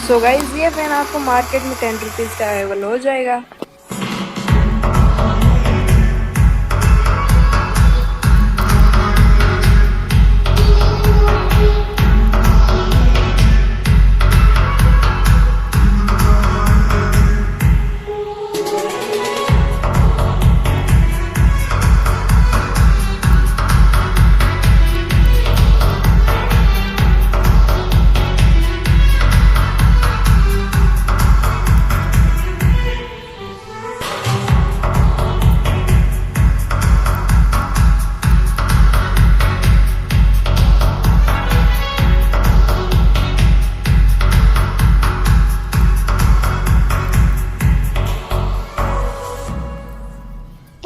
So guys ये fan आपको market में 10 रुपीज़ का अवेलेबल हो जाएगा।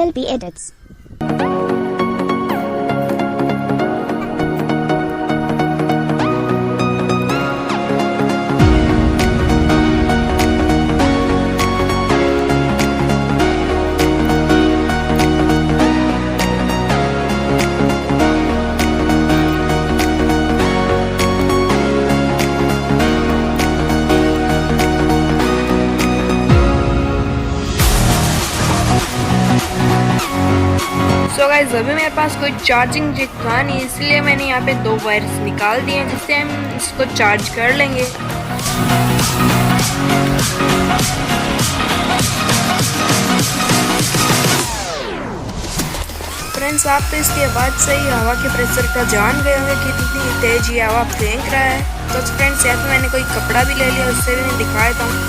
LB Edits. सो गाइस अभी मेरे पास कोई चार्जिंग जिक था नहीं, इसलिए मैंने यहाँ पे 2 वायर्स निकाल दिए हैं जिससे हम इसको चार्ज कर लेंगे। फ्रेंड्स आप तो इसके बाद से ही हवा के प्रेशर का जान गए होंगे कि कितनी तेज ये हवा फेंक रहा है। तो फ्रेंड्स यहाँ पे मैंने कोई कपड़ा भी ले लिया, उससे भी मैं दिखा देता हूँ।